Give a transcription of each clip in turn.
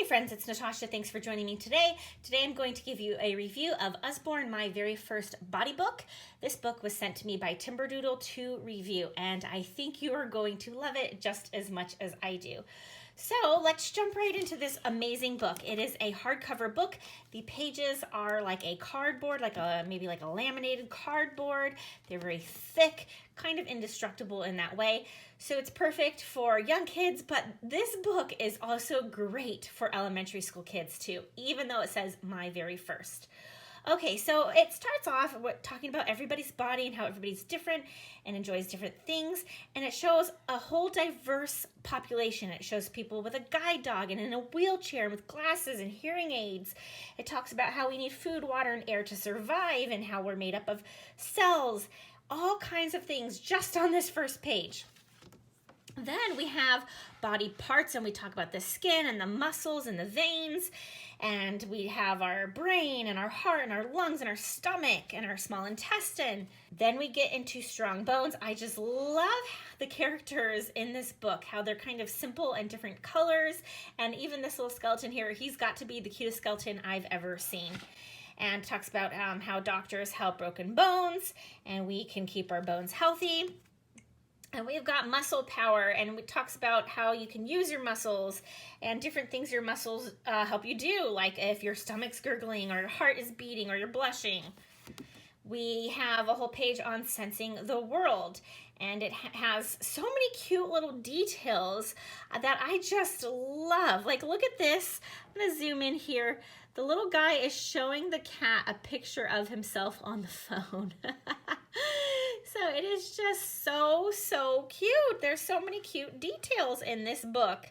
friends, it's Natasha. Thanks for joining me today. Today I'm going to give you a review of Usborne, my very first body book. This book was sent to me by Timberdoodle to review, and I think you are going to love it just as much as I do. So let's jump right into this amazing book. It is a hardcover book. The pages are like a cardboard, maybe like a laminated cardboard. They're very thick, kind of indestructible in that way. So it's perfect for young kids, but this book is also great for elementary school kids too, even though it says my very first. Okay, so it starts off talking about everybody's body and how everybody's different and enjoys different things. And it shows a whole diverse population. It shows people with a guide dog and in a wheelchair with glasses and hearing aids. It talks about how we need food, water, and air to survive and how we're made up of cells, all kinds of things just on this first page. Then we have body parts, and we talk about the skin and the muscles and the veins, and we have our brain and our heart and our lungs and our stomach and our small intestine. Then we get into strong bones. I just love the characters in this book, how they're kind of simple and different colors, and even this little skeleton here, he's got to be the cutest skeleton I've ever seen. And talks about how doctors help broken bones, and we can keep our bones healthy. And we've got muscle power, and it talks about how you can use your muscles and different things your muscles help you do, like if your stomach's gurgling or your heart is beating or you're blushing. We have a whole page on sensing the world, and it has so many cute little details that I just love. Like, look at this. I'm going to zoom in here. The little guy is showing the cat a picture of himself on the phone. So it is just so cute. There's so many cute details in this book.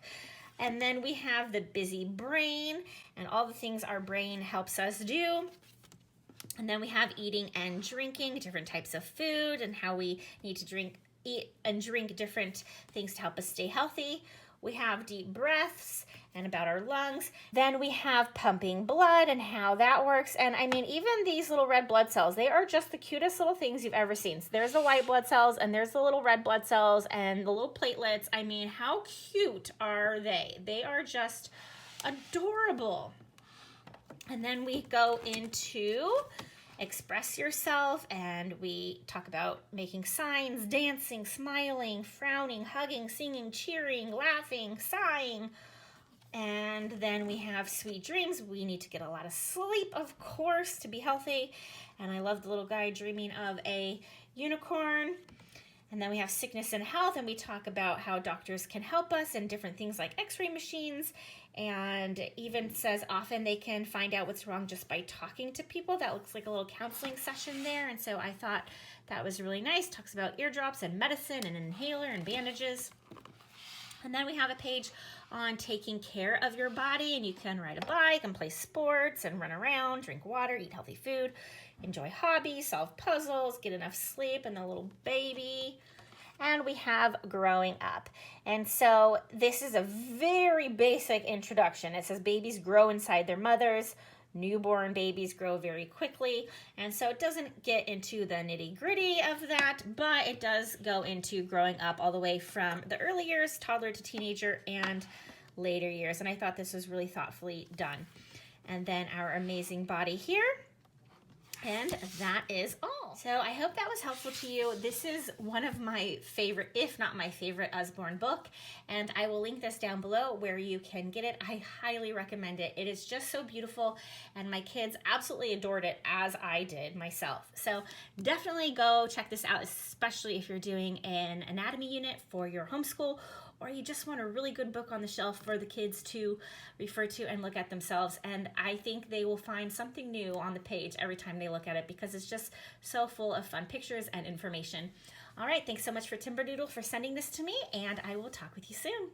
And then we have the busy brain and all the things our brain helps us do. And then we have eating and drinking, different types of food, and how we need to eat and drink different things to help us stay healthy. We have deep breaths and about our lungs. Then we have pumping blood and how that works. And I mean, even these little red blood cells, they are just the cutest little things you've ever seen. So there's the white blood cells, and there's the little red blood cells and the little platelets. I mean, how cute are they? They are just adorable. And then we go into express yourself, and we talk about making signs, dancing, smiling, frowning, hugging, singing, cheering, laughing, sighing. And then we have sweet dreams. We need to get a lot of sleep, of course, to be healthy. And I love the little guy dreaming of a unicorn. And then we have sickness and health, and we talk about how doctors can help us and different things like x-ray machines, and even says often they can find out what's wrong just by talking to people. That looks like a little counseling session there, and so I thought that was really nice. Talks about eardrops and medicine and inhaler and bandages. And then we have a page on taking care of your body, and you can ride a bike and play sports and run around, drink water, eat healthy food, enjoy hobbies, solve puzzles, get enough sleep, and the little baby. And we have growing up. And so this is a very basic introduction. It says babies grow inside their mothers. Newborn babies grow very quickly, and so it doesn't get into the nitty-gritty of that, but it does go into growing up all the way from the early years, toddler to teenager, and later years. And I thought this was really thoughtfully done. And then our amazing body here. And that is all. So I hope that was helpful to you. This is one of my favorite, if not my favorite, Usborne book. And I will link this down below where you can get it. I highly recommend it. It is just so beautiful. And my kids absolutely adored it, as I did myself. So definitely go check this out, especially if you're doing an anatomy unit for your homeschool, or you just want a really good book on the shelf for the kids to refer to and look at themselves. And I think they will find something new on the page every time they look at it, because it's just so full of fun pictures and information. All right, thanks so much for Timberdoodle for sending this to me, and I will talk with you soon.